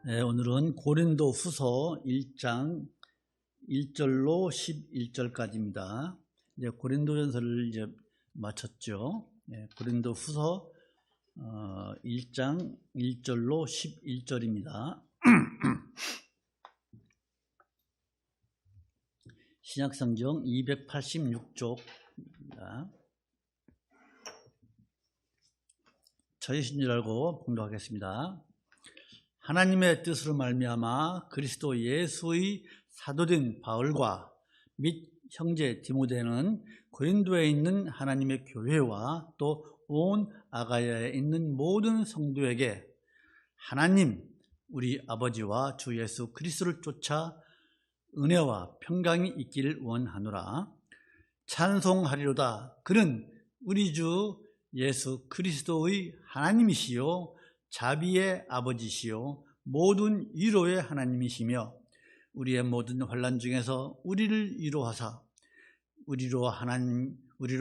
네, 오늘은 고린도 후서 1장 1절로 11절까지입니다. 이제 고린도전서를 이제 마쳤죠. 네, 고린도 후서 1장 1절로 11절입니다. 신약성경 286쪽입니다. 저희신 줄 알고 봉독하겠습니다. 하나님의 뜻으로 말미암아 그리스도 예수의 사도된 바울과 및 형제 디모데는 고린도에 있는 하나님의 교회와 또 온 아가야에 있는 모든 성도에게 하나님 우리 아버지와 주 예수 그리스도를 쫓아 은혜와 평강이 있기를 원하노라. 찬송하리로다. 그는 우리 주 예수 그리스도의 하나님이시요 자비의 아버지시요 모든 위로의 하나님이시며 우리의 모든 환난 중에서 우리를 위로하사 우리로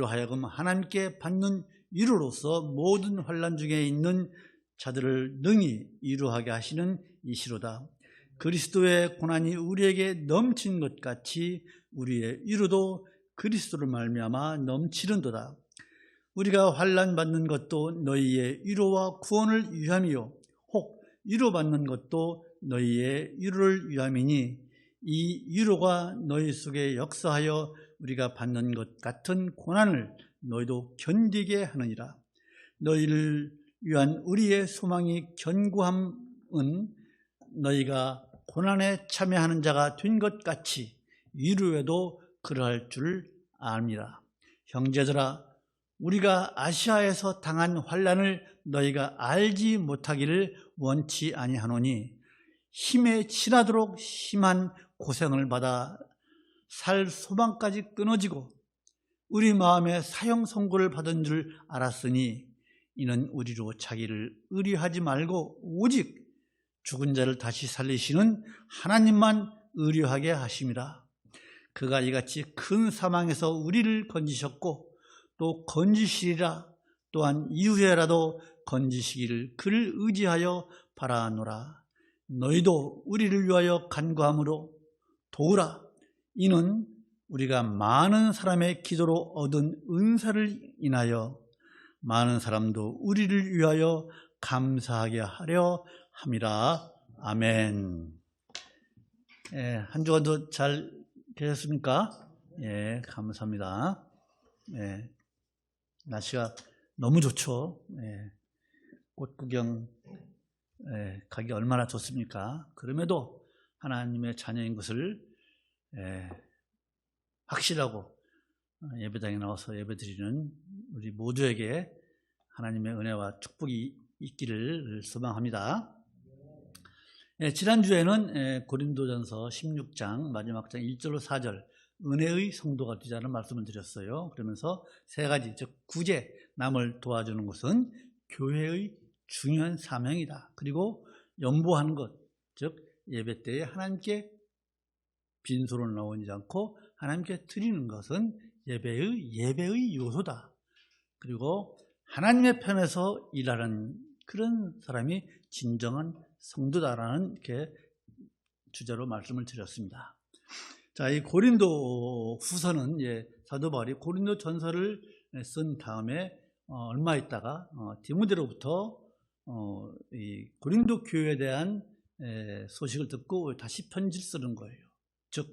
하여금 하나님께 받는 위로로서 모든 환난 중에 있는 자들을 능히 위로하게 하시는 이시로다. 그리스도의 고난이 우리에게 넘친 것 같이 우리의 위로도 그리스도를 말미암아 넘치는도다. 우리가 환난 받는 것도 너희의 위로와 구원을 위함이요 혹 위로받는 것도 너희의 위로를 위함이니 이 위로가 너희 속에 역사하여 우리가 받는 것 같은 고난을 너희도 견디게 하느니라. 너희를 위한 우리의 소망이 견고함은 너희가 고난에 참여하는 자가 된 것 같이 위로에도 그러할 줄 압니다. 형제들아, 우리가 아시아에서 당한 환난을 너희가 알지 못하기를 원치 아니하노니 힘에 지나도록 심한 고생을 받아 살 소망까지 끊어지고 우리 마음에 사형 선고를 받은 줄 알았으니 이는 우리로 자기를 의뢰하지 말고 오직 죽은 자를 다시 살리시는 하나님만 의뢰하게 하심이라. 그가 이같이 큰 사망에서 우리를 건지셨고 또 건지시리라. 또한 이후에라도 건지시기를 그를 의지하여 바라노라. 너희도 우리를 위하여 간구함으로 도우라. 이는 우리가 많은 사람의 기도로 얻은 은사를 인하여 많은 사람도 우리를 위하여 감사하게 하려 함이라. 아멘. 한 주간도 잘 계셨습니까? 예, 감사합니다. 예, 날씨가 너무 좋죠. 예, 꽃 구경 가기 얼마나 좋습니까? 그럼에도 하나님의 자녀인 것을 확실하고 예배당에 나와서 예배드리는 우리 모두에게 하나님의 은혜와 축복이 있기를 소망합니다. 지난주에는 고린도전서 16장 마지막 장 1절로 4절 은혜의 성도가 되자는 말씀을 드렸어요. 그러면서 세 가지, 즉 구제, 남을 도와주는 것은 교회의 중요한 사명이다. 그리고 연보하는 것, 즉 예배 때에 하나님께 빈소로 나오지 않고 하나님께 드리는 것은 예배의 요소다. 그리고 하나님의 편에서 일하는 그런 사람이 진정한 성도다라는 이렇게 주제로 말씀을 드렸습니다. 자, 이 고린도 후서는 사도 바울이 고린도 전서를 쓴 다음에 얼마 있다가 디모데로부터 이 고린도 교회에 대한 소식을 듣고 다시 편지를 쓰는 거예요. 즉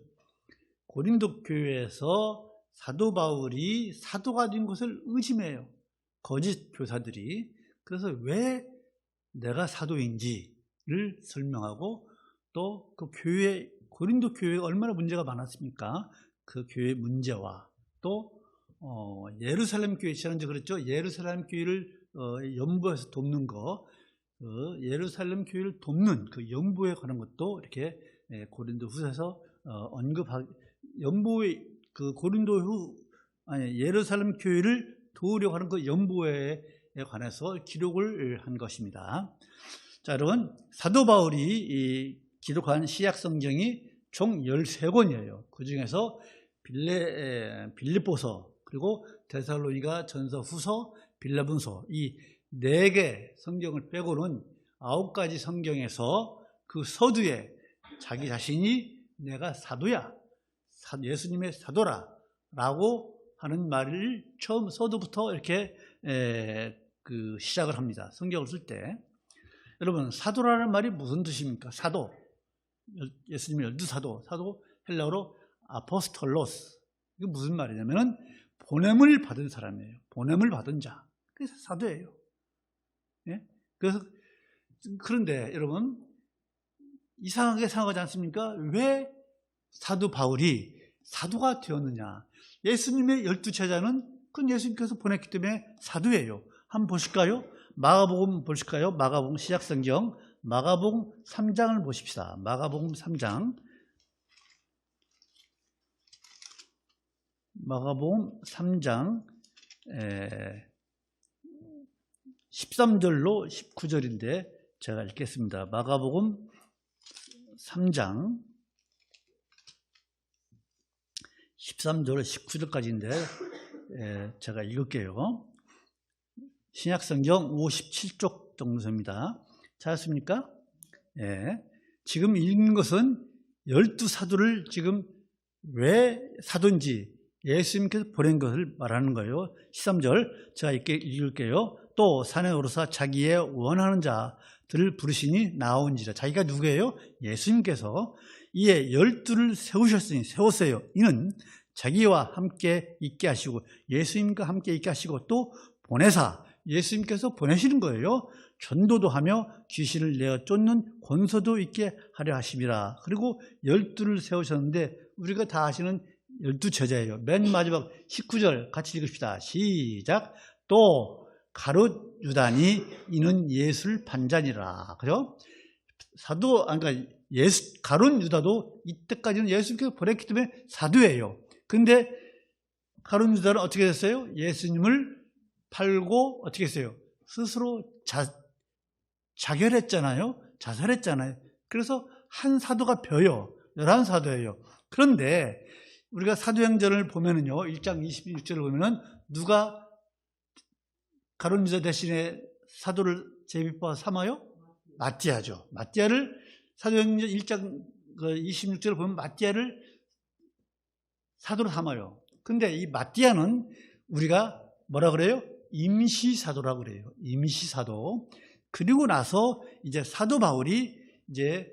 고린도 교회에서 사도 바울이 사도가 된 것을 의심해요. 거짓 교사들이. 그래서 왜 내가 사도인지를 설명하고 또 그 교회, 고린도 교회가 얼마나 문제가 많았습니까? 그 교회 문제와 또 예루살렘 교회, 지난주에 그랬죠. 예루살렘 교회를 연보해서 돕는 거, 예루살렘 교회를 돕는 그 연보에 관한 것도 이렇게 고린도 후서에서 연보의 그 예루살렘 교회를 도우려고 하는 그 연보에 관해서 기록을 한 것입니다. 자, 여러분, 사도 바울이 기록한 시약 성경이 총 13권이에요. 그 중에서 빌립보서, 그리고 데살로니가 전서, 후서, 빌라본서 이 4개 성경을 빼고는 9가지 성경에서 그 서두에 자기 자신이 내가 사도야, 예수님의 사도라 라고 하는 말을 처음 서두부터 이렇게 시작을 합니다. 성경을 쓸 때. 여러분, 사도라는 말이 무슨 뜻입니까? 사도, 예수님의 12사도, 사도 헬라어로 아포스톨로스. 이게 무슨 말이냐면은 보냄을 받은 사람이에요. 보냄을 받은 자. 그래서 사도예요. 예? 그런데 여러분, 이상하게 생각하지 않습니까? 왜 사도 바울이 사도가 되었느냐? 예수님의 12제자는 그건 예수님께서 보냈기 때문에 사도예요. 한번 보실까요? 마가복음 보실까요? 마가복음 시작성경 마가복음 3장을 보십시다. 마가복음 3장. 마가복음 3장 13절로 19절인데 제가 읽겠습니다. 마가복음 3장 13절 19절까지인데 제가 읽을게요. 신약성경 57쪽 정도입니다. 찾았습니까? 예. 지금 읽는 것은 12사도를 지금 왜 사도인지 예수님께서 보낸 것을 말하는 거예요. 13절 제가 이렇게 읽을게요. 또 산에 오르사 자기의 원하는 자들을 부르시니 나온지라. 자기가 누구예요? 예수님께서 이에 12를 세웠어요. 이는 자기와 함께 있게 하시고 예수님과 함께 있게 하시고 또 보내사 예수님께서 보내시는 거예요. 전도도 하며 귀신을 내어 쫓는 권세도 있게 하려 하심이라. 그리고 12를 세우셨는데 우리가 다 아시는 12제자예요. 맨 마지막 19절 같이 읽읍시다. 시작. 또 가룟 유다니 이는 예수를 반자니라. 그죠? 그러니까 가룟 유다도 이때까지는 예수님께서 보냈기 때문에 사도예요. 근데 가룟 유다는 어떻게 됐어요? 예수님을 팔고 어떻게 했어요? 스스로 자결했잖아요. 자살했잖아요. 그래서 한 사도가 벼요. 11사도예요. 그런데 우리가 사도행전을 보면은요, 1장 26절을 보면은 누가 가룟 유다 대신에 사도를 제비파 삼아요? 마띠아죠. 마띠아를 사도행전 1장 26절을 보면 마띠아를 사도로 삼아요. 근데 이 마띠아는 우리가 뭐라 그래요? 임시사도라고 그래요. 임시사도. 그리고 나서 이제 사도 바울이 이제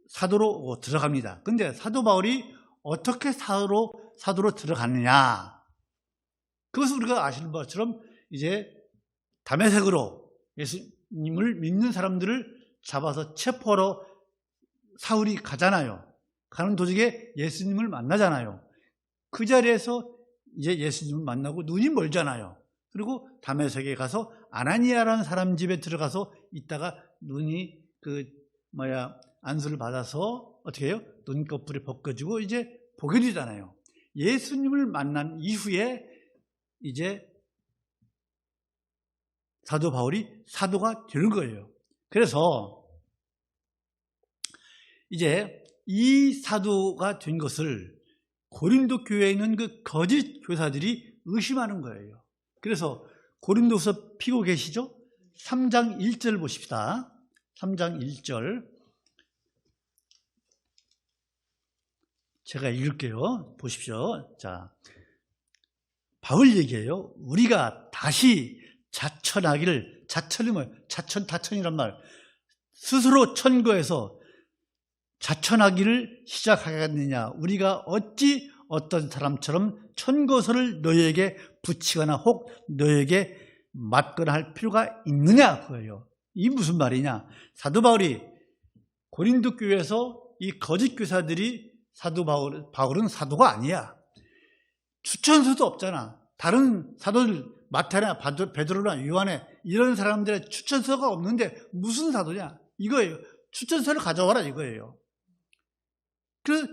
사도로 들어갑니다. 근데 사도 바울이 어떻게 사도로 들어갔느냐? 그것을 우리가 아시는 것처럼 이제 다메섹으로 예수님을 믿는 사람들을 잡아서 체포하러 사울이 가잖아요. 가는 도중에 예수님을 만나잖아요. 그 자리에서 이제 예수님을 만나고 눈이 멀잖아요. 그리고 다메섹에 가서 아나니아라는 사람 집에 들어가서 있다가 눈이 안수를 받아서 어떻게 해요? 눈꺼풀이 벗겨지고 이제 보게 되잖아요. 예수님을 만난 이후에 이제 사도 바울이 사도가 되는 거예요. 그래서 이제 이 사도가 된 것을 고린도 교회에 있는 그 거짓 교사들이 의심하는 거예요. 그래서 고린도서 피고 계시죠? 3장 1절 보십시다. 3장 1절 제가 읽을게요. 보십시오. 자, 바울 얘기해요. 우리가 다시 자천하기를, 자천이 뭐예요? 다천이란 말. 스스로 천거해서 자천하기를 시작하겠느냐? 우리가 어찌 어떤 사람처럼 천거서를 너희에게 붙이거나 혹 너희에게 맞거나 할 필요가 있느냐? 그거예요. 이 무슨 말이냐? 사도 바울이 고린도 교회에서 이 거짓 교사들이 바울은 사도가 아니야. 추천서도 없잖아. 다른 사도들 마태나 베드로나 요한에 이런 사람들의 추천서가 없는데 무슨 사도냐? 이거예요. 추천서를 가져와라 이거예요. 그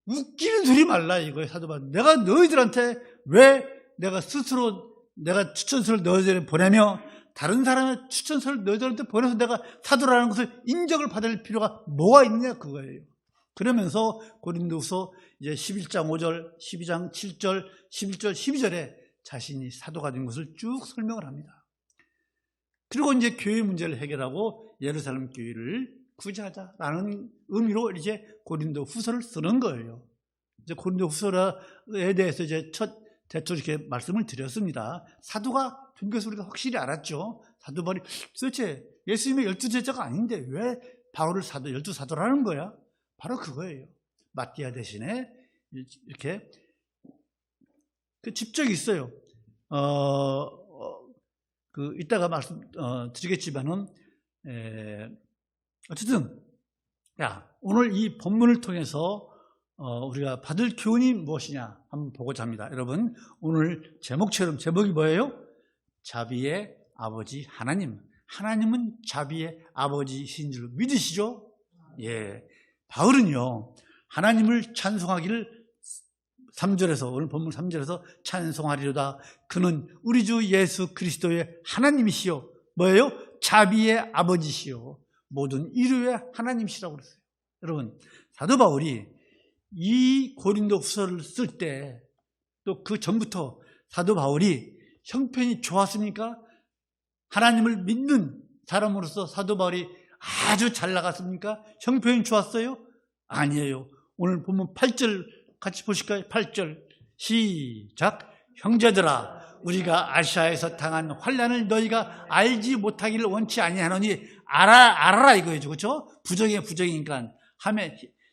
웃기는 소리 말라 이거예요. 사도 바울. 내가 너희들한테 왜 내가 추천서를 너희들한테 보내며 다른 사람의 추천서를 너희들한테 보내서 내가 사도라는 것을 인정을 받을 필요가 뭐가 있느냐 그거예요. 그러면서 고린도후서 이제 11장 5절, 12장 7절, 11절, 12절에 자신이 사도가 된 것을 쭉 설명을 합니다. 그리고 이제 교회 문제를 해결하고 예루살렘 교회를 구제하자라는 의미로 이제 고린도 후서를 쓰는 거예요. 이제 고린도 후서에 대해서 이제 대충 이렇게 말씀을 드렸습니다. 사도가 된 것을 우리가 확실히 알았죠. 사도 바울이 도대체 예수님의 12제자가 아닌데 왜 바울을 12사도라는 거야? 바로 그거예요. 마띠아 대신에 이렇게 그 집적이 있어요. 이따가 말씀 드리겠지만은 어쨌든 오늘 이 본문을 통해서 우리가 받을 교훈이 무엇이냐 한번 보고자 합니다. 여러분, 오늘 제목이 뭐예요? 자비의 아버지 하나님은 자비의 아버지신 줄 믿으시죠? 예. 바울은요, 하나님을 찬송하기를 3절에서, 오늘 본문 3절에서 찬송하리로다. 그는 우리 주 예수 그리스도의 하나님이시요. 뭐예요? 자비의 아버지시요. 모든 인류의 하나님이시라고 그랬어요. 여러분, 사도 바울이 이 고린도 후서를 쓸 때, 또 그 전부터 사도 바울이 형편이 좋았습니까? 하나님을 믿는 사람으로서 사도 바울이 아주 잘 나갔습니까? 형편이 좋았어요? 아니에요. 오늘 본문 8절 같이 보실까요? 8절 시작. 형제들아, 우리가 아시아에서 당한 환난을 너희가 알지 못하기를 원치 아니하노니 알아라 이거죠. 그렇죠? 부정이니까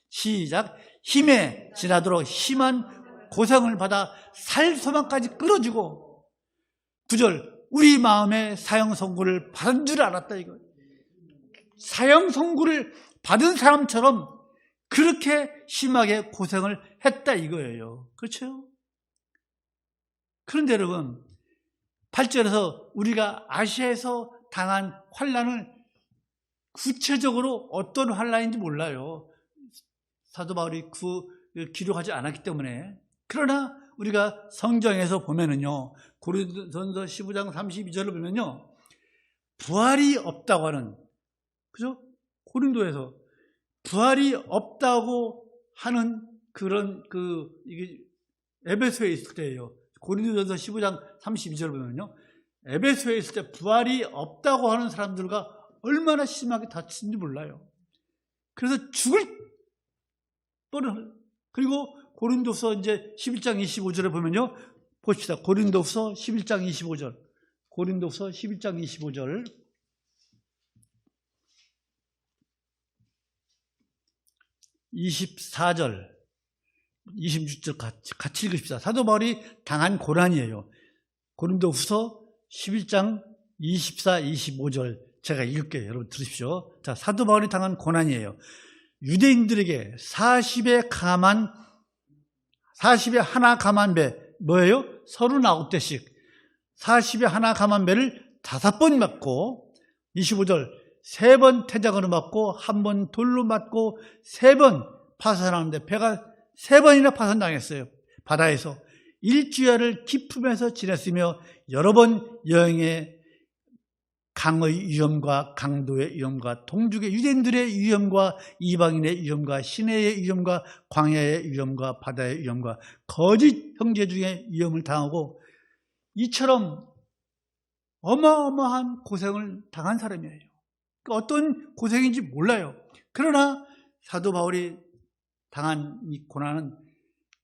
시작. 힘에 지나도록 심한 고생을 받아 살 소망까지 끌어주고 9절 우리 마음에 사형 선고를 받은 줄 알았다 이거. 사형 선고를 받은 사람처럼 그렇게 심하게 고생을 했다 이거예요. 그렇죠? 그런데 여러분 8절에서 우리가 아시아에서 당한 환난을 구체적으로 어떤 환난인지 몰라요. 사도 바울이 기록하지 않았기 때문에. 그러나 우리가 성경에서 보면은요, 고린도전서 15장 32절을 보면요, 부활이 없다고 하는, 그죠? 고린도에서 부활이 없다고 하는 이게 에베소에 있을 때예요. 고린도전서 15장 32절을 보면요, 에베소에 있을 때 부활이 없다고 하는 사람들과 얼마나 심하게 다친지 몰라요. 그래서 죽을 뻔을. 그리고 고린도서 이제 11장 25절에 보면요, 보십시다. 고린도서 11장 25절. 고린도서 11장 25절. 24절, 26절 같이 읽으십시다. 사도 바울이 당한 고난이에요. 고린도후서 11장 24, 25절 제가 읽을게요. 여러분 들으십시오. 자, 사도 바울이 당한 고난이에요. 유대인들에게 40에 하나 감한 배, 뭐예요? 39대씩 40에 하나 감한 배를 5번 맞고 25절 3번 태장으로 맞고 1번 돌로 맞고 3번 파산하는데 배가 3번이나 파산당했어요. 바다에서 일주일을 기품에서 지냈으며 여러 번 여행에 강의 위험과 강도의 위험과 동족의 유대인들의 위험과 이방인의 위험과 시내의 위험과 광야의 위험과 바다의 위험과 거짓 형제 중에 위험을 당하고 이처럼 어마어마한 고생을 당한 사람이에요. 어떤 고생인지 몰라요. 그러나 사도 바울이 당한 이 고난은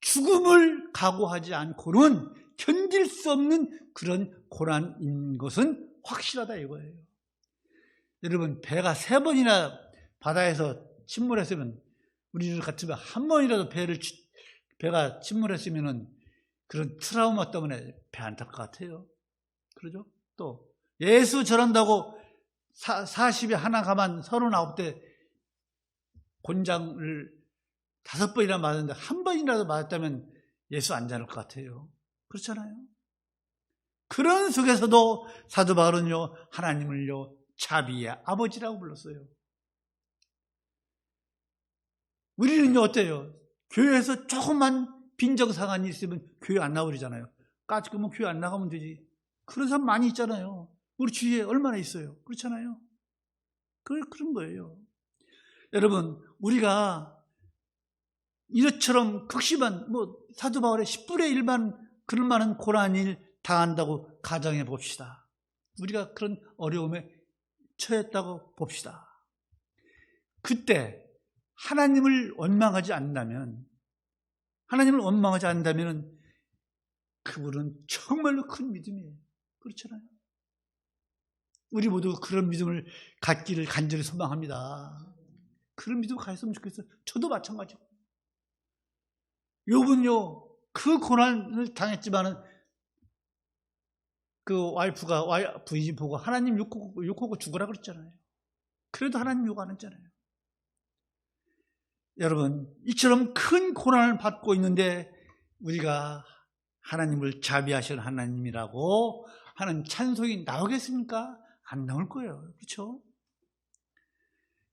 죽음을 각오하지 않고는 견딜 수 없는 그런 고난인 것은 확실하다 이거예요. 여러분, 배가 3번이나 바다에서 침몰했으면, 우리들 같으면 한 번이라도 배가 침몰했으면 그런 트라우마 때문에 배 안 탈 것 같아요. 그러죠? 또 예수 전한다고 40에 하나 가만 39대 곤장을 5번이나 맞았는데 한 번이라도 맞았다면 예수 안 자를 것 같아요. 그렇잖아요. 그런 속에서도 사도 바울은요, 하나님을요, 자비의 아버지라고 불렀어요. 우리는요, 어때요? 교회에서 조금만 빈정상한이 있으면 교회 안 나오잖아요. 까짓거면 교회 안 나가면 되지. 그런 사람 많이 있잖아요. 우리 주위에 얼마나 있어요. 그렇잖아요. 그런 거예요. 여러분, 우리가 이것처럼 극심한, 사도 바울의 10분의 1만 그런 많은 고난을 당한다고 가정해 봅시다. 우리가 그런 어려움에 처했다고 봅시다. 그때 하나님을 원망하지 않는다면, 그분은 정말로 큰 믿음이에요. 그렇잖아요. 우리 모두 그런 믿음을 갖기를 간절히 소망합니다. 그런 믿음 가졌으면 좋겠어요. 저도 마찬가지고. 욥은요, 그 고난을 당했지만은 그 부인이 보고 하나님 욕하고 죽으라 그랬잖아요. 그래도 하나님 욕 안 했잖아요. 여러분, 이처럼 큰 고난을 받고 있는데 우리가 하나님을 자비하실 하나님이라고 하는 찬송이 나오겠습니까? 안 나올 거예요. 그렇죠?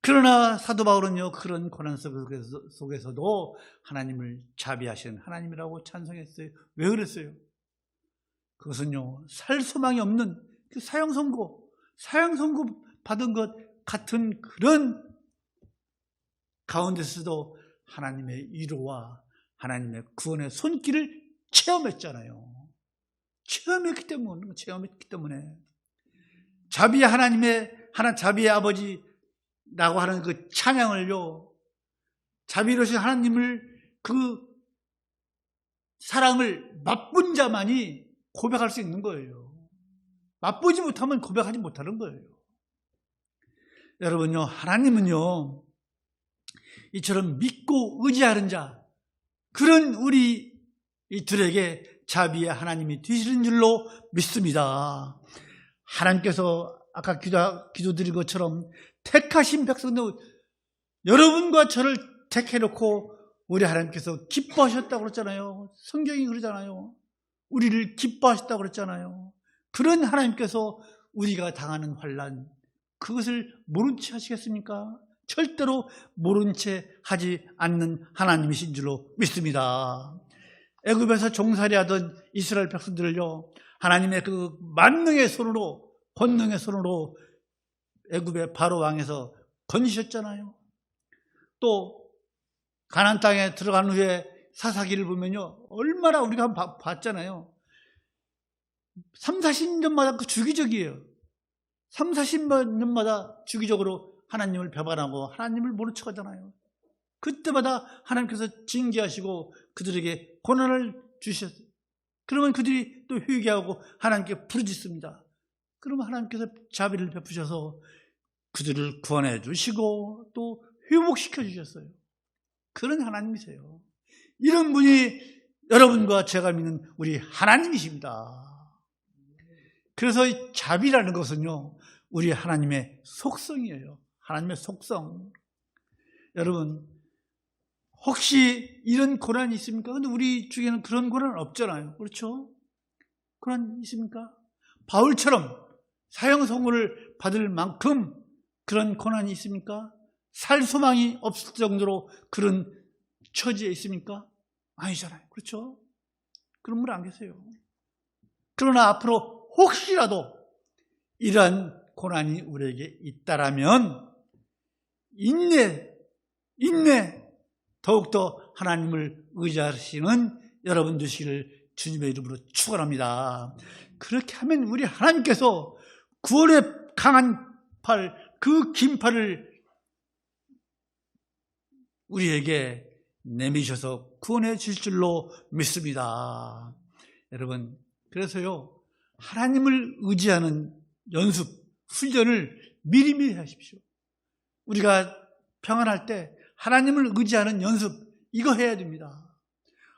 그러나 사도 바울은요, 그런 고난 속에서도 하나님을 자비하시는 하나님이라고 찬송했어요. 왜 그랬어요? 그것은요, 살 소망이 없는 그 사형선고 받은 것 같은 그런 가운데서도 하나님의 위로와 하나님의 구원의 손길을 체험했잖아요. 체험했기 때문에 자비의 자비의 아버지라고 하는 그 찬양을요, 자비로우신 하나님을, 그 사랑을 맛본 자만이 고백할 수 있는 거예요. 맛보지 못하면 고백하지 못하는 거예요. 여러분요, 하나님은요, 이처럼 믿고 의지하는 자, 그런 우리 이들에게 자비의 하나님이 되시는 줄로 믿습니다. 하나님께서 아까 기도드린 것처럼 택하신 백성들, 여러분과 저를 택해놓고 우리 하나님께서 기뻐하셨다고 그랬잖아요. 성경이 그러잖아요. 우리를 기뻐하셨다고 그랬잖아요. 그런 하나님께서 우리가 당하는 환난, 그것을 모른 채 하시겠습니까? 절대로 모른 채 하지 않는 하나님이신 줄로 믿습니다. 애굽에서 종살이하던 이스라엘 백성들을요, 하나님의 그 만능의 손으로, 권능의 손으로 애굽의 바로 왕에서 건지셨잖아요. 또 가나안 땅에 들어간 후에 사사기를 보면요, 얼마나 우리가 한번 봤잖아요. 30-40년마다 그 주기적이에요. 30-40년마다 주기적으로 하나님을 배반하고 하나님을 모른 척 하잖아요. 그때마다 하나님께서 징계하시고 그들에게 고난을 주셨어요. 그러면 그들이 또 회개하고 하나님께 부르짖습니다. 그러면 하나님께서 자비를 베푸셔서 그들을 구원해 주시고 또 회복시켜 주셨어요. 그런 하나님이세요. 이런 분이 여러분과 제가 믿는 우리 하나님이십니다. 그래서 이 자비라는 것은요, 우리 하나님의 속성이에요. 하나님의 속성. 여러분, 혹시 이런 고난이 있습니까? 근데 우리 중에는 그런 고난은 없잖아요. 그렇죠? 고난 있습니까? 바울처럼 사형 선고를 받을 만큼 그런 고난이 있습니까? 살 소망이 없을 정도로 그런 처지에 있습니까? 아니잖아요. 그렇죠? 그런 분 안 계세요. 그러나 앞으로 혹시라도 이러한 고난이 우리에게 있다라면 인내, 더욱더 하나님을 의지하시는 여러분 되시기를 주님의 이름으로 축원합니다. 그렇게 하면 우리 하나님께서 구원의 강한 팔, 그 긴 팔을 우리에게 내미셔서 구원해 주실 줄로 믿습니다. 여러분, 그래서요, 하나님을 의지하는 연습, 훈련을 미리미리 하십시오. 우리가 평안할 때 하나님을 의지하는 연습, 이거 해야 됩니다.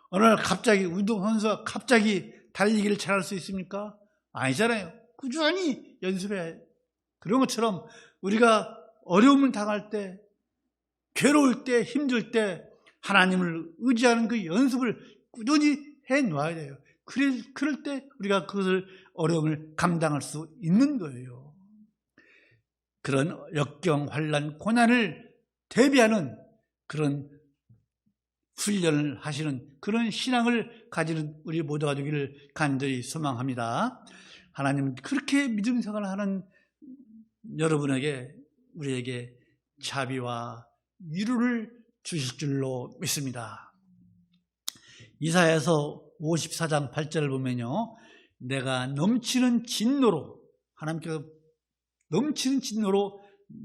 어느 날 갑자기 운동선수가 갑자기 달리기를 잘할 수 있습니까? 아니잖아요. 꾸준히 연습해야 해요. 그런 것처럼 우리가 어려움을 당할 때, 괴로울 때, 힘들 때 하나님을 의지하는 그 연습을 꾸준히 해 놓아야 돼요. 그럴 때 우리가 그것을 어려움을 감당할 수 있는 거예요. 그런 역경, 환난, 고난을 대비하는 그런 훈련을 하시는 그런 신앙을 가지는 우리 모두가 되기를 간절히 소망합니다. 하나님은 그렇게 믿음 생활을 하는 여러분에게, 우리에게 자비와 위로를 주실 줄로 믿습니다. 이사야서 54장 8절을 보면요, 내가 넘치는 진노로, 하나님께서 넘치는 진노로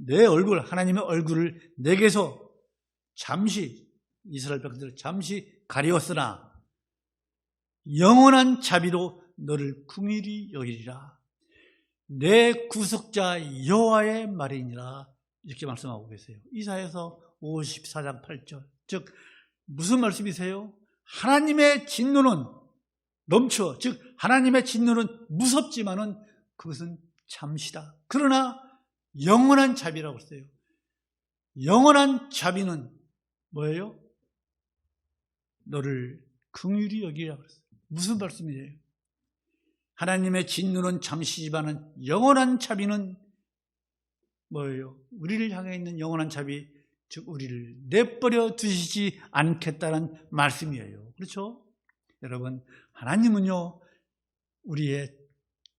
내 얼굴, 하나님의 얼굴을 내게서 잠시, 이스라엘 백성들 잠시 가리웠으나 영원한 자비로 너를 긍휼히 여기리라. 내 구속자 여호와의 말이니라. 이렇게 말씀하고 계세요. 이사야서 54장 8절. 즉 무슨 말씀이세요? 하나님의 진노는 넘쳐, 즉 하나님의 진노는 무섭지만은 그것은 잠시다. 그러나 영원한 자비라고 했어요. 영원한 자비는 뭐예요? 너를 긍휼히 여기라고 했어요. 무슨 말씀이에요? 하나님의 진노는 잠시지만은 영원한 자비는 뭐예요? 우리를 향해 있는 영원한 자비, 즉 우리를 내버려 두시지 않겠다는 말씀이에요. 그렇죠? 여러분, 하나님은요 우리의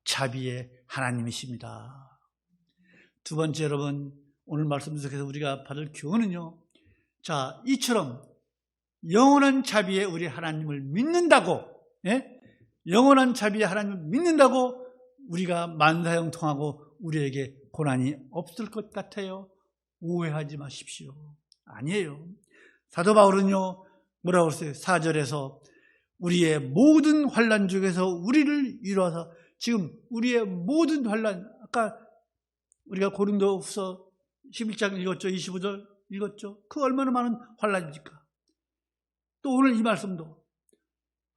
자비의 하나님이십니다. 두 번째, 여러분, 오늘 말씀 속에서 우리가 받을 교훈은요, 자, 이처럼 영원한 자비의 우리 하나님을 믿는다고, 영원한 자비의 하나님을 믿는다고 우리가 만사형통하고 우리에게 고난이 없을 것 같아요? 오해하지 마십시오. 아니에요. 사도 바울은요 뭐라고 했어요? 4절에서 우리의 모든 환난 중에서 우리를 위로하사, 지금 우리의 모든 환난, 아까 우리가 고린도후서 11장 읽었죠? 25절 읽었죠? 그 얼마나 많은 환난입니까? 또 오늘 이 말씀도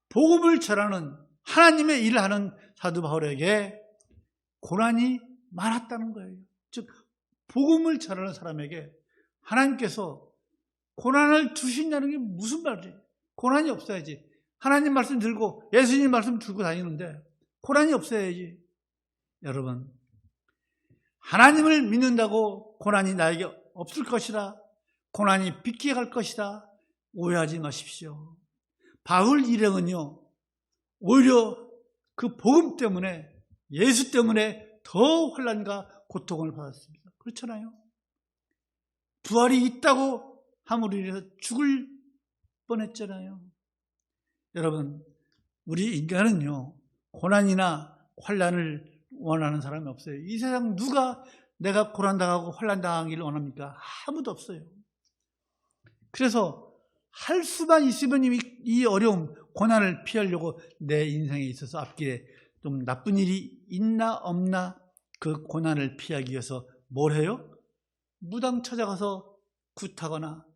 복음을 전하는 하나님의 일을 하는 사도 바울에게 고난이 많았다는 거예요. 즉 복음을 전하는 사람에게 하나님께서 고난을 주신다는 게 무슨 말이에요? 고난이 없어야지. 하나님 말씀 들고 예수님 말씀 들고 다니는데 고난이 없어야지. 여러분, 하나님을 믿는다고 고난이 나에게 없을 것이다, 고난이 빗게 갈 것이다, 오해하지 마십시오. 바울 일행은요 오히려 그 복음 때문에, 예수 때문에 더 환난과 고통을 받았습니다. 그렇잖아요. 부활이 있다고 함으로 인해서 죽을 뻔했잖아요. 여러분, 우리 인간은요 고난이나 환난을 원하는 사람이 없어요. 이 세상 누가 내가 고난당하고 환난당하기를 원합니까? 아무도 없어요. 그래서 할 수만 있으면 이 어려움, 고난을 피하려고 내 인생에 있어서 앞길에 좀 나쁜 일이 있나 없나 그 고난을 피하기 위해서 뭘 해요? 무당 찾아가서 굿하거나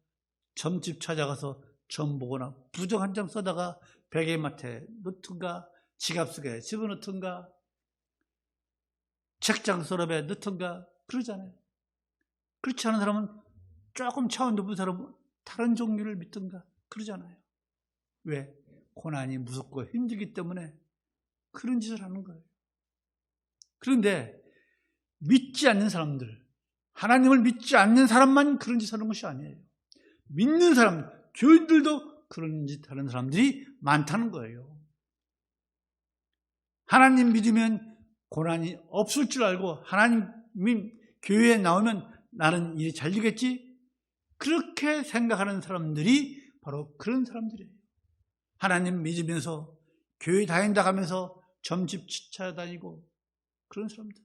점집 찾아가서 점 보거나 부적 한 장 써다가 베개맡에 넣든가 지갑 속에 집어넣든가 책장 서랍에 넣든가 그러잖아요. 그렇지 않은 사람은 조금 차원 높은 사람은 다른 종류를 믿든가 그러잖아요. 왜? 고난이 무섭고 힘들기 때문에 그런 짓을 하는 거예요. 그런데 믿지 않는 사람들, 하나님을 믿지 않는 사람만 그런 짓을 하는 것이 아니에요. 믿는 사람, 교인들도 그런 짓 하는 사람들이 많다는 거예요. 하나님 믿으면 고난이 없을 줄 알고 하나님 교회에 나오면 나는 일이 잘 되겠지? 그렇게 생각하는 사람들이 바로 그런 사람들이에요. 하나님 믿으면서 교회 다닌다 하면서 점집 찾아다니고 그런 사람들.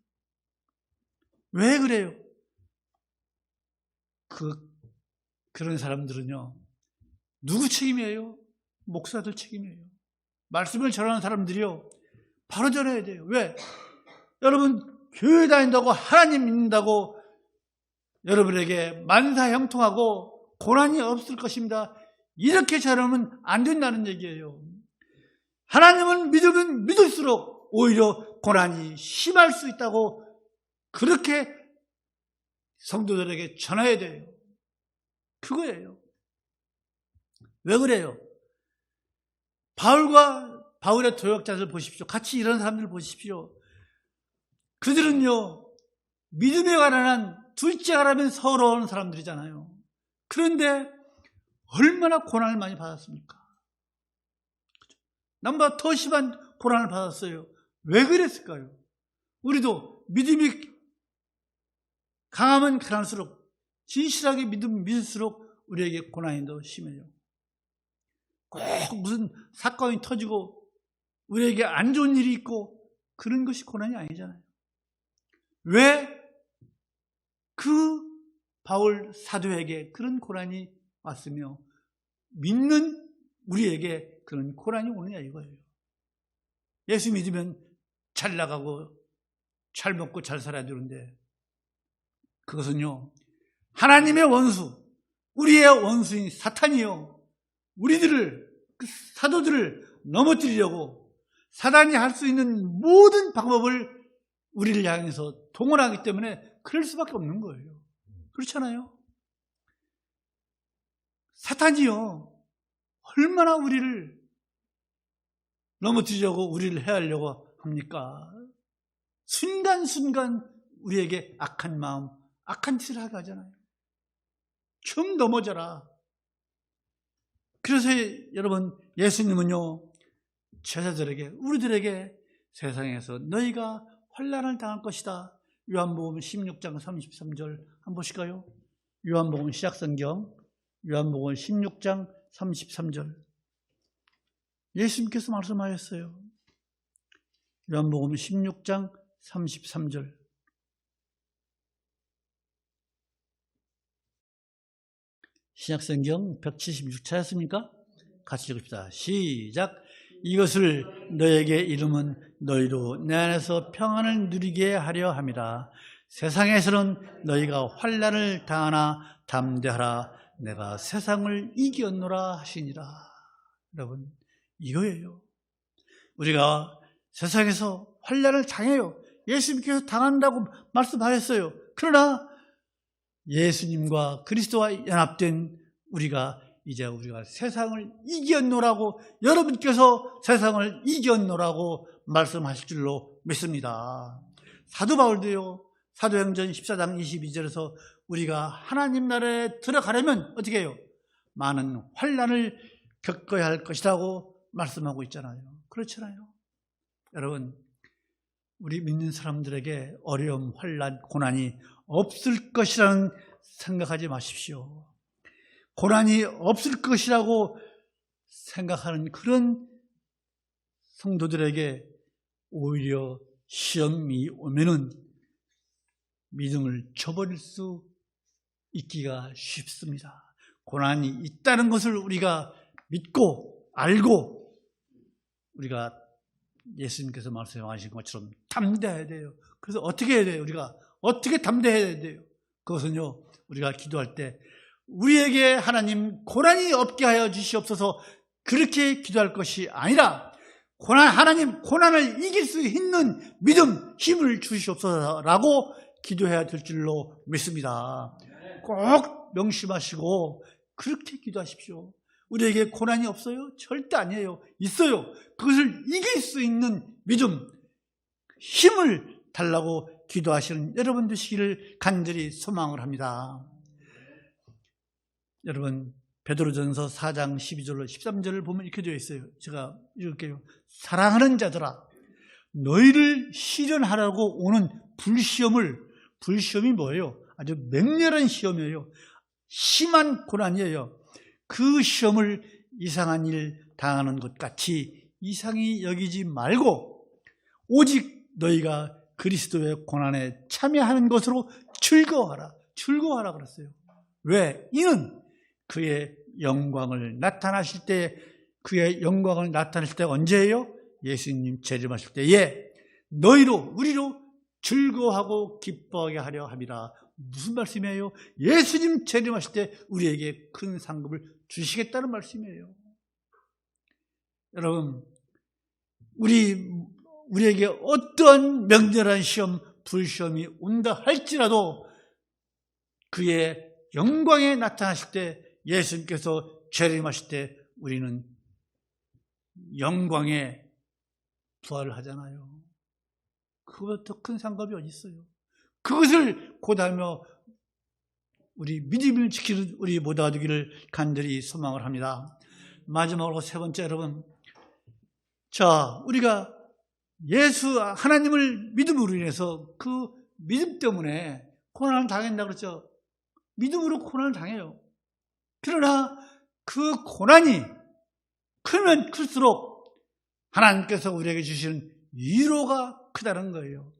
왜 그래요? 그런 사람들은요 누구 책임이에요? 목사들 책임이에요. 말씀을 전하는 사람들이요 바로 전해야 돼요. 왜? 여러분 교회 다닌다고 하나님 믿는다고 여러분에게 만사형통하고 고난이 없을 것입니다, 이렇게 전하면 안 된다는 얘기예요. 하나님을 믿으면 믿을수록 오히려 고난이 심할 수 있다고 그렇게 성도들에게 전해야 돼요. 그거예요. 왜 그래요? 바울의 도역자들 보십시오. 같이 일하는 사람들 보십시오. 그들은요 믿음에 관한 둘째 하라면 서러운 사람들이잖아요. 그런데 얼마나 고난을 많이 받았습니까? 남보다 더 심한 고난을 받았어요. 왜 그랬을까요? 우리도 믿음이 강하면 강할수록, 진실하게 믿을수록 우리에게 고난이 더 심해요. 꼭 무슨 사건이 터지고 우리에게 안 좋은 일이 있고 그런 것이 고난이 아니잖아요. 왜? 그 바울 사도에게 그런 고난이 왔으며 믿는 우리에게 그런 고난이 오느냐 이거예요. 예수 믿으면 잘 나가고 잘 먹고 잘 살아야 되는데 그것은요, 하나님의 원수, 우리의 원수인 사탄이요, 우리들을, 그 사도들을 넘어뜨리려고 사단이 할 수 있는 모든 방법을 우리를 향해서 동원하기 때문에 그럴 수밖에 없는 거예요. 그렇잖아요? 사탄이요, 얼마나 우리를 넘어뜨리려고, 우리를 해하려고 합니까? 순간순간 우리에게 악한 마음, 악한 짓을 하게 하잖아요. 좀 넘어져라. 그래서 여러분, 예수님은요, 제자들에게, 우리들에게 세상에서 너희가 환난을 당할 것이다. 요한복음 16장 33절 한번 보실까요? 요한복음 시작성경 요한복음 16장 33절 예수님께서 말씀하셨어요. 요한복음 16장 33절 신약성경 176차였습니까? 같이 읽읍시다. 시작. 이것을 너에게 이름은 너희도 내 안에서 평안을 누리게 하려 함이라. 세상에서는 너희가 환난을 당하나 담대하라. 내가 세상을 이겼노라 하시니라. 여러분, 이거예요. 우리가 세상에서 환난을 당해요. 예수님께서 당한다고 말씀하셨어요. 그러나 예수님과 그리스도와 연합된 우리가 세상을 이겼노라고, 여러분께서 세상을 이겼노라고 말씀하실 줄로 믿습니다. 사도 바울도요, 사도행전 14장 22절에서 우리가 하나님 나라에 들어가려면 어떻게 해요? 많은 환난을 겪어야 할 것이라고 말씀하고 있잖아요. 그렇잖아요. 여러분, 우리 믿는 사람들에게 어려움, 환난, 고난이 없을 것이라는 생각하지 마십시오. 고난이 없을 것이라고 생각하는 그런 성도들에게 오히려 시험이 오면은 믿음을 저버릴 수 있기가 쉽습니다. 고난이 있다는 것을 우리가 믿고 알고 우리가 예수님께서 말씀하신 것처럼 담대해야 돼요. 그래서 어떻게 해야 돼요? 우리가 어떻게 담대해야 돼요? 그것은요, 우리가 기도할 때 우리에게 하나님 고난이 없게 하여 주시옵소서 그렇게 기도할 것이 아니라 하나님 고난을 이길 수 있는 믿음, 힘을 주시옵소서라고 기도해야 될 줄로 믿습니다. 꼭 명심하시고 그렇게 기도하십시오. 우리에게 고난이 없어요? 절대 아니에요. 있어요. 그것을 이길 수 있는 믿음, 힘을 달라고 기도하시는 여러분 되시기를 간절히 소망을 합니다. 여러분, 베드로전서 4장 12절로 13절을 보면 이렇게 되어 있어요. 제가 읽을게요. 사랑하는 자들아, 너희를 시련하라고 오는 불시험이 뭐예요? 아주 맹렬한 시험이에요. 심한 고난이에요. 그 시험을 이상한 일 당하는 것 같이 이상히 여기지 말고 오직 너희가 그리스도의 고난에 참여하는 것으로 즐거워하라. 즐거워하라 그랬어요. 왜? 이는 그의 영광을 나타나실 때, 그의 영광을 나타내실 때가 언제예요? 예수님 재림하실 때에 너희로, 우리로 즐거워하고 기뻐하게 하려 함이라. 무슨 말씀이에요? 예수님 재림하실 때 우리에게 큰 상급을 주시겠다는 말씀이에요. 여러분, 우리에게 어떠한 명렬한 시험, 불시험이 온다 할지라도 그의 영광에 나타나실 때, 예수님께서 재림하실 때 우리는 영광에 부활을 하잖아요. 그보다 더 큰 상급이 어디 있어요? 그것을 고대하며 우리 믿음을 지키는 우리 모두가 되기를 간절히 소망을 합니다. 마지막으로 세 번째, 여러분, 자, 우리가 하나님을 믿음으로 인해서 그 믿음 때문에 고난을 당한다고 그랬죠. 믿음으로 고난을 당해요. 그러나 그 고난이 크면 클수록 하나님께서 우리에게 주시는 위로가 크다는 거예요.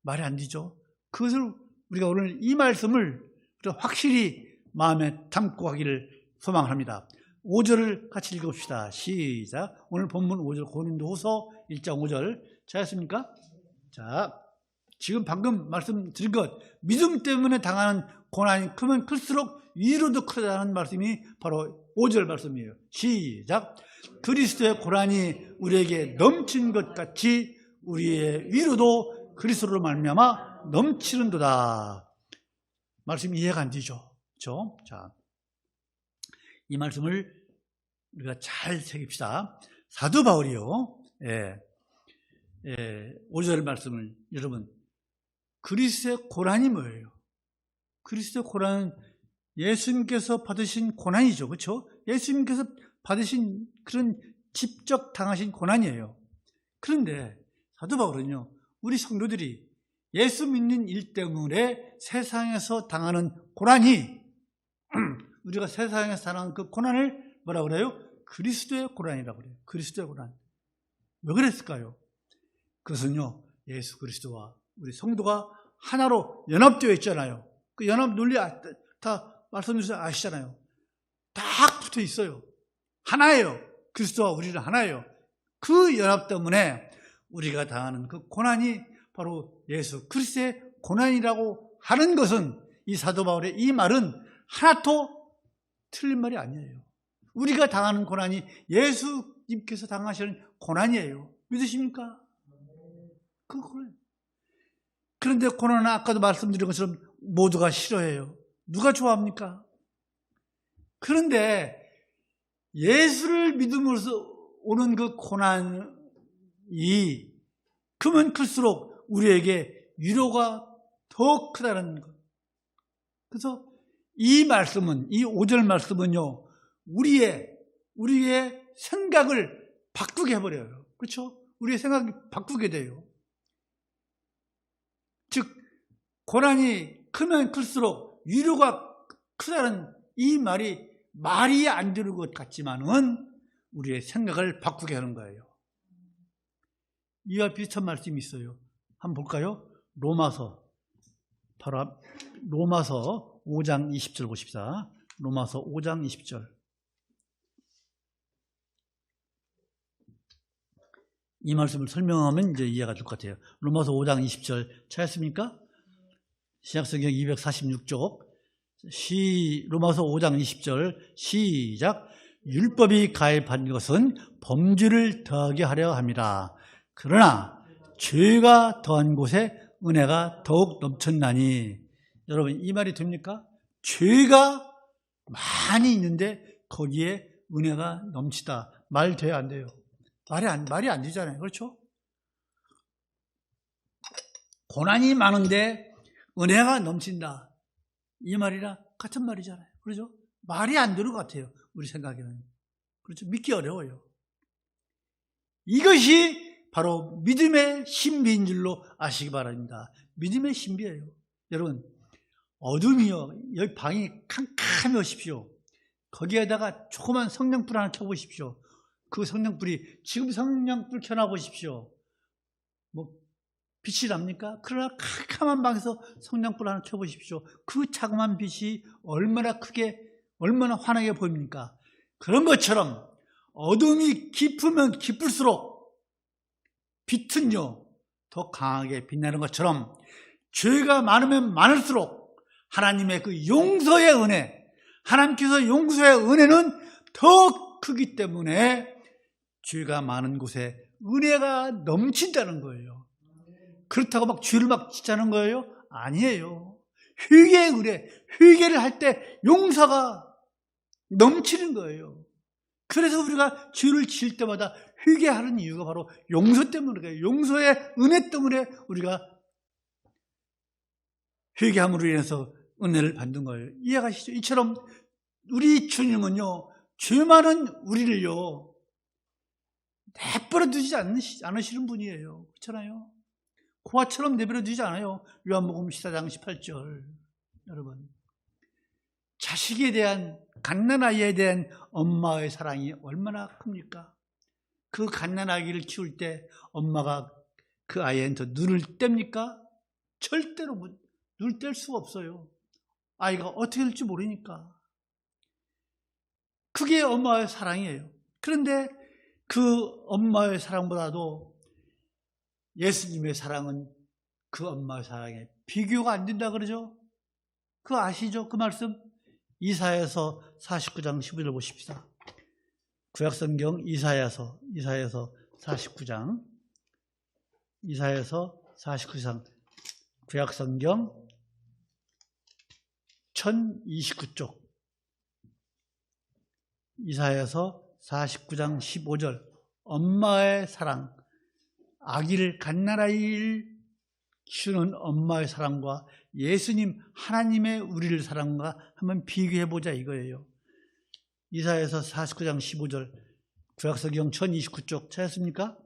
말이 안 되죠. 그것을 우리가 오늘 이 말씀을 확실히 마음에 담고 가기를 소망합니다. 5절을 같이 읽어봅시다. 시작. 오늘 본문 5절, 고린도후서 1장 5절. 잘했습니까? 자, 지금 방금 말씀드린 것, 믿음 때문에 당하는 고난이 크면 클수록 위로도 크다는 말씀이 바로 5절 말씀이에요. 시작. 그리스도의 고난이 우리에게 넘친 것 같이 우리의 위로도 그리스도로 말미암아 넘치는도다. 말씀 이해가 안 되죠? 그렇죠? 자, 이 말씀을 우리가 잘 새깁시다. 사도 바울이요. 5절 말씀을 여러분, 그리스도의 고난이 뭐예요? 그리스도의 고난은 예수님께서 받으신 고난이죠. 그렇죠? 예수님께서 받으신 그런 직접 당하신 고난이에요. 그런데 사도 바울은요, 우리 성도들이 예수 믿는 일 때문에 세상에서 당하는 고난이 우리가 세상에서 당하는 그 고난을 뭐라고 그래요? 그리스도의 고난이라고 그래요. 그리스도의 고난. 왜 그랬을까요? 그것은요, 예수 그리스도와 우리 성도가 하나로 연합되어 있잖아요. 그 연합 논리 다 말씀 주셔서 아시잖아요. 딱 붙어 있어요. 하나예요. 그리스도와 우리는 하나예요. 그 연합 때문에 우리가 당하는 그 고난이 바로 예수 그리스도의 고난이라고 하는 것은, 이 사도 바울의 이 말은 하나도 틀린 말이 아니에요. 우리가 당하는 고난이 예수님께서 당하시는 고난이에요. 믿으십니까? 그 고난. 그런데 고난은 아까도 말씀드린 것처럼 모두가 싫어해요. 누가 좋아합니까? 그런데 예수를 믿음으로써 오는 그 고난이 크면 클수록 우리에게 위로가 더 크다는 것. 그래서 이 말씀은, 이 5절 말씀은요, 우리의 생각을 바꾸게 해버려요. 그렇죠? 우리의 생각이 바꾸게 돼요. 즉, 고난이 크면 클수록 위로가 크다는 이 말이 안 되는 것 같지만은 우리의 생각을 바꾸게 하는 거예요. 이와 비슷한 말씀이 있어요. 한번 볼까요? 로마서 5장 20절 보십시다. 로마서 5장 20절. 이 말씀을 설명하면 이제 이해가 될 것 같아요. 로마서 5장 20절 찾았습니까? 신약성경 246쪽. 로마서 5장 20절 시작. 율법이 가입한 것은 범죄를 더하게 하려 함이라. 그러나 죄가 더한 곳에 은혜가 더욱 넘쳤나니. 여러분, 이 말이 됩니까? 죄가 많이 있는데 거기에 은혜가 넘치다. 말 돼야 안 돼요? 말이 안 되잖아요. 그렇죠? 고난이 많은데 은혜가 넘친다. 이 말이랑 같은 말이잖아요. 그렇죠? 말이 안 되는 것 같아요. 우리 생각에는. 그렇죠? 믿기 어려워요. 이것이 바로 믿음의 신비인 줄로 아시기 바랍니다. 믿음의 신비예요. 여러분, 어둠이요. 여기 방이 캄캄해 오십시오. 거기에다가 조그만 성냥불 하나 켜보십시오. 그 성냥불이, 지금 성냥불 켜놔보십시오. 빛이 납니까? 그러나 캄캄한 방에서 성냥불 하나 켜보십시오. 그 자그마한 빛이 얼마나 크게, 얼마나 환하게 보입니까? 그런 것처럼 어둠이 깊으면 깊을수록 빛은요, 더 강하게 빛나는 것처럼 죄가 많으면 많을수록 하나님의 그 용서의 은혜, 하나님께서 용서의 은혜는 더 크기 때문에 죄가 많은 곳에 은혜가 넘친다는 거예요. 그렇다고 막 죄를 막 짓자는 거예요? 아니에요. 회개의 은혜, 회개를 할 때 용서가 넘치는 거예요. 그래서 우리가 죄를 지을 때마다 회개하는 이유가 바로 용서 때문에 그래요. 용서의 은혜 때문에 우리가 회개함으로 인해서 은혜를 받는 거예요. 이해가시죠? 이처럼 우리 주님은요, 죄 많은 우리를요, 내버려 두지 않으시는 분이에요. 그렇잖아요? 고아처럼 내버려 두지 않아요. 요한복음 14장 18절. 여러분, 자식에 대한, 갓난아이에 대한 엄마의 사랑이 얼마나 큽니까? 그 갓난아기를 키울 때 엄마가 그 아이한테 눈을 뗍니까? 절대로 눈을 뗄 수가 없어요. 아이가 어떻게 될지 모르니까. 그게 엄마의 사랑이에요. 그런데 그 엄마의 사랑보다도 예수님의 사랑은 그 엄마의 사랑에 비교가 안 된다 그러죠? 그거 아시죠? 그 말씀? 이사야서 49장 15절 보십시다. 구약성경 이사야서 49장, 이사야서 49장, 구약성경 1029쪽, 이사야서 49장 15절, 엄마의 사랑, 아기를 갓난아이를 키우는 엄마의 사랑과 예수님 하나님의 우리를 사랑과 한번 비교해보자 이거예요. 이사야서 49장 15절, 구약성경 1029쪽 찾았습니까?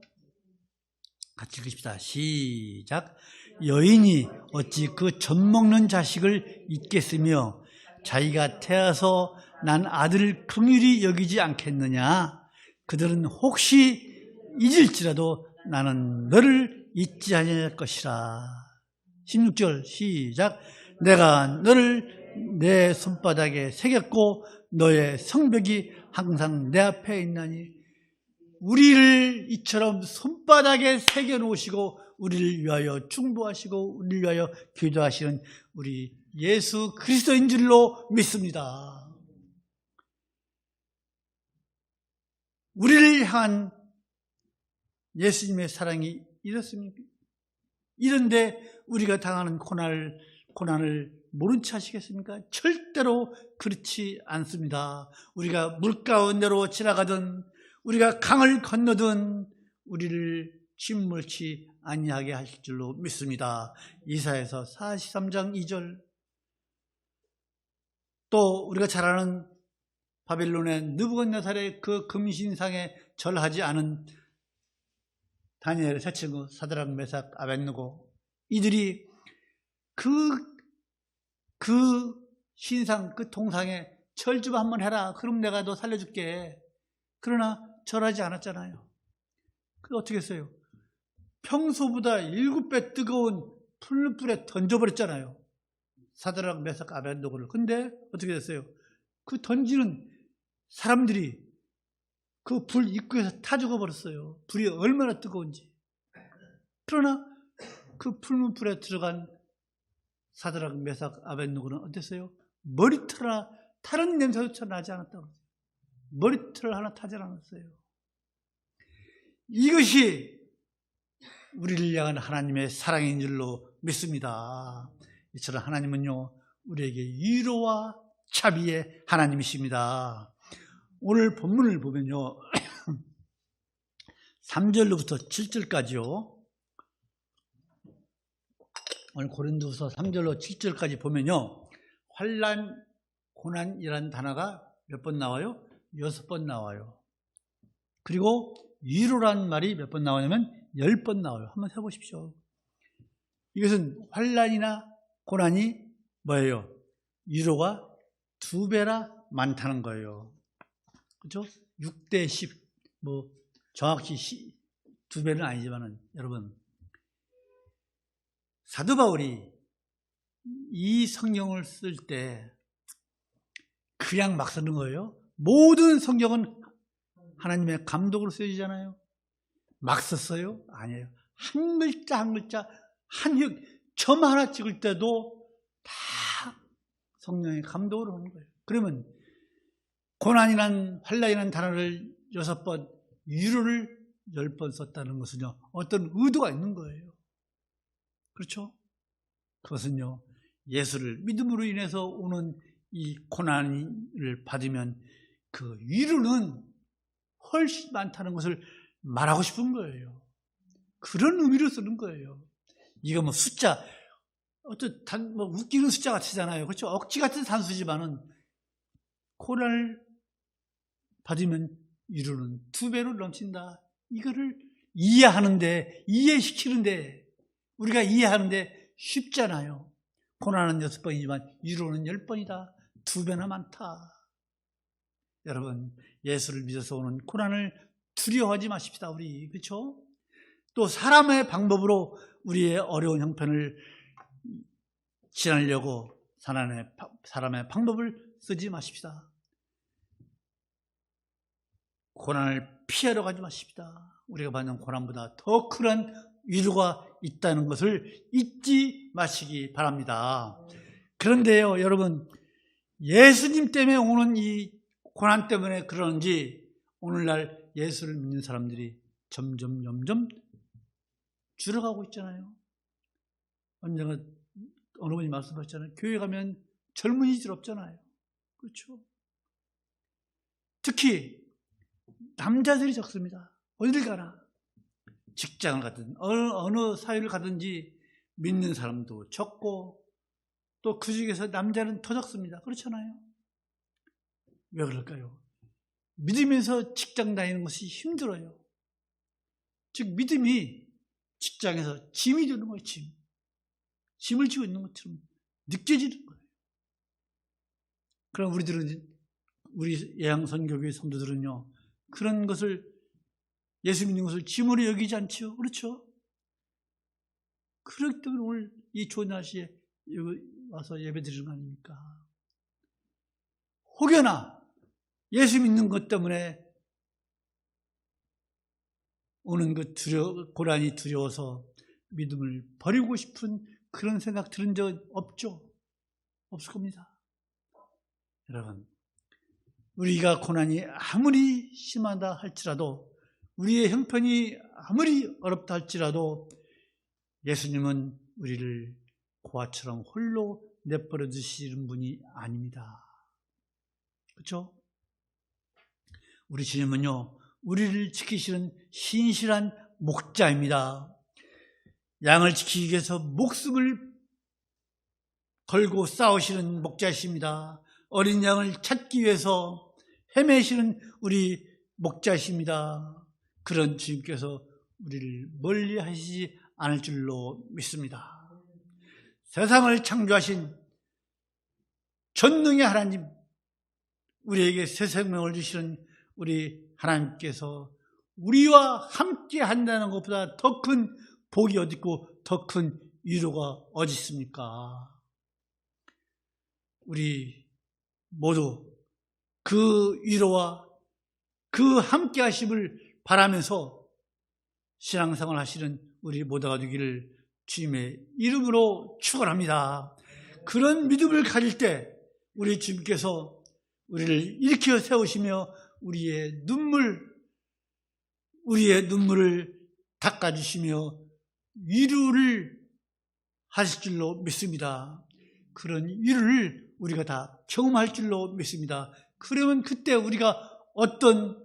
같이 읽읍시다. 시작. 여인이 어찌 그 젖먹는 자식을 잊겠으며 자기가 태어서 난 아들을 긍휼히 여기지 않겠느냐. 그들은 혹시 잊을지라도 나는 너를 잊지 아니할 것이라. 16절 시작. 내가 너를 내 손바닥에 새겼고 너의 성벽이 항상 내 앞에 있나니. 우리를 이처럼 손바닥에 새겨놓으시고 우리를 위하여 중보하시고 우리를 위하여 기도하시는 우리 예수 그리스도인 줄로 믿습니다. 우리를 향한 예수님의 사랑이 이렇습니까? 이런데 우리가 당하는 고난을 모른 채 하시겠습니까? 절대로 그렇지 않습니다. 우리가 물 가운데로 지나가든 우리가 강을 건너든 우리를 침몰치 아니하게 하실 줄로 믿습니다. 이사야서 43장 2절. 또 우리가 잘 아는 바벨론의 느부갓네살의 그 금신상에 절하지 않은 다니엘의 세 친구 사드락 메삭 아벳느고, 이들이 그 신상 그 동상에 절 좀 한번 해라. 그럼 내가 너 살려줄게. 그러나 절하지 않았잖아요. 그래서 어떻게 했어요? 평소보다 7배 뜨거운 풀불에 던져버렸잖아요. 사드락 메삭 아벳느고를. 근데 어떻게 됐어요? 그 던지는 사람들이 그 불 입구에서 타 죽어버렸어요. 불이 얼마나 뜨거운지. 그러나 그 풀문불에 들어간 사드락 메삭 아벳느고는 어땠어요? 머리털 하나, 타는 냄새조차 나지 않았다고. 머리털 하나 타지 않았어요. 이것이 우리를 향한 하나님의 사랑인 줄로 믿습니다. 이처럼 하나님은요, 우리에게 위로와 자비의 하나님이십니다. 오늘 본문을 보면요, 3절로부터 7절까지요. 오늘 고린도후서 3절로 7절까지 보면요, 환난, 고난이라는 단어가 몇 번 나와요? 6번 나와요. 그리고 위로라는 말이 몇 번 나오냐면 10번 나와요. 한번 해보십시오. 이것은 환난이나 고난이 뭐예요? 위로가 2배나 많다는 거예요. 그렇죠? 6대 10, 뭐 정확히 2배는 아니지만은, 여러분, 사도 바울이 이 성경을 쓸 때 그냥 막 쓰는 거예요. 모든 성경은 하나님의 감독으로 쓰여지잖아요. 막 썼어요? 아니에요. 한 글자 한 글자, 점 하나 찍을 때도 다 성령의 감독으로 하는 거예요. 그러면 고난이란, 환난이라는 단어를 6번, 위로를 10번 썼다는 것은요, 어떤 의도가 있는 거예요. 그렇죠? 그것은요, 예수를 믿음으로 인해서 오는 이 고난을 받으면 그 위로는 훨씬 많다는 것을 말하고 싶은 거예요. 그런 의미로 쓰는 거예요. 이거 뭐 숫자, 뭐 웃기는 숫자 같으잖아요. 그렇죠? 억지 같은 단수지만은 고난을 받으면 위로는 2배로 넘친다. 이거를 이해시키는데, 우리가 이해하는데 쉽잖아요. 고난은 6번이지만 위로는 10번이다. 2배나 많다. 여러분, 예수를 믿어서 오는 고난을 두려워하지 마십시다. 우리, 그렇죠? 또 사람의 방법으로 우리의 어려운 형편을 지나려고 사람의 방법을 쓰지 마십시다. 고난을 피하러 가지 마십시다. 우리가 받는 고난보다 더 큰 위로가 있다는 것을 잊지 마시기 바랍니다. 그런데요, 여러분, 예수님 때문에 오는 이 고난 때문에 그러는지 오늘날 예수를 믿는 사람들이 점점 줄어가고 있잖아요. 언젠가 어느 분이 말씀하셨잖아요. 교회 가면 젊은이들 없잖아요. 그렇죠? 특히 남자들이 적습니다. 어딜 가나 직장을 가든 어느 사회를 가든지 믿는 사람도 적고 또 그 중에서 남자는 더 적습니다. 그렇잖아요. 왜 그럴까요? 믿으면서 직장 다니는 것이 힘들어요. 즉 믿음이 직장에서 짐이 되는 거예요. 짐을 지고 있는 것처럼 느껴지는 거예요. 그럼 우리 예양선교회 성도들은요, 그런 것을, 예수 믿는 것을 짐으로 여기지 않지요. 그렇죠? 그렇기 때문에 오늘 이 좋은 날씨에 와서 예배 드리는 거 아닙니까? 혹여나 예수 믿는 것 때문에 오는 그 고난이 두려워서 믿음을 버리고 싶은 그런 생각 들은 적 없죠? 없을 겁니다. 여러분, 우리가 고난이 아무리 심하다 할지라도, 우리의 형편이 아무리 어렵다 할지라도 예수님은 우리를 고아처럼 홀로 내버려 두시는 분이 아닙니다. 그렇죠? 우리 주님은요, 우리를 지키시는 신실한 목자입니다. 양을 지키기 위해서 목숨을 걸고 싸우시는 목자이십니다. 어린 양을 찾기 위해서 헤매시는 우리 목자이십니다. 그런 주님께서 우리를 멀리 하시지 않을 줄로 믿습니다. 세상을 창조하신 전능의 하나님, 우리에게 새 생명을 주시는 우리 하나님께서 우리와 함께 한다는 것보다 더 큰 복이 어디 있고 더 큰 위로가 어디 있습니까? 우리 모두 그 위로와 그 함께 하심을 바라면서 신앙생활 하시는 우리 모두가 되기를 주님의 이름으로 축원합니다. 그런 믿음을 가질 때 우리 주님께서 우리를 일으켜 세우시며 우리의 눈물을 닦아주시며 위로를 하실 줄로 믿습니다. 그런 위로를 우리가 다 경험할 줄로 믿습니다. 그러면 그때 우리가 어떤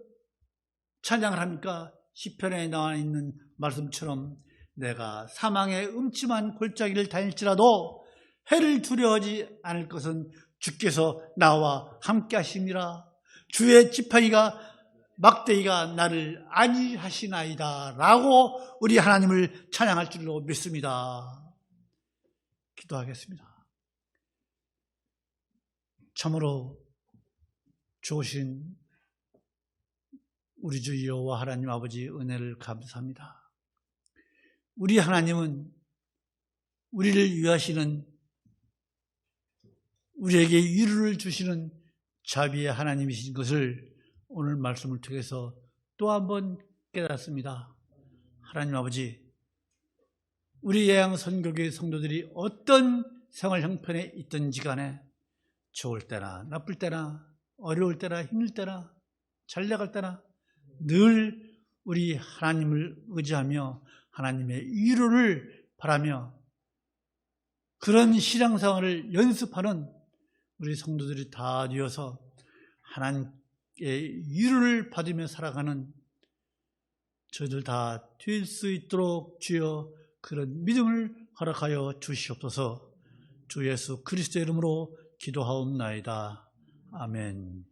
찬양을 합니까? 시편에 나와 있는 말씀처럼 내가 사망의 음침한 골짜기를 다닐지라도 해를 두려워하지 않을 것은 주께서 나와 함께 하심이라. 주의 지팡이가 막대기가 나를 안위하시나이다 라고 우리 하나님을 찬양할 줄로 믿습니다. 기도하겠습니다. 참으로 좋으신 우리 주 여호와 하나님 아버지 은혜를 감사합니다. 우리 하나님은 우리를 위하시는, 우리에게 위로를 주시는 자비의 하나님이신 것을 오늘 말씀을 통해서 또 한번 깨닫습니다. 하나님 아버지, 우리 예양선교회 성도들이 어떤 생활 형편에 있든지 간에 좋을 때나 나쁠 때나 어려울 때나 힘들 때나 잘 나갈 때나 늘 우리 하나님을 의지하며 하나님의 위로를 바라며 그런 신앙생활을 연습하는 우리 성도들이 다 되어서 하나님의 위로를 받으며 살아가는 저희들 다 될 수 있도록 주여 그런 믿음을 허락하여 주시옵소서. 주 예수 그리스도의 이름으로 기도하옵나이다. 아멘.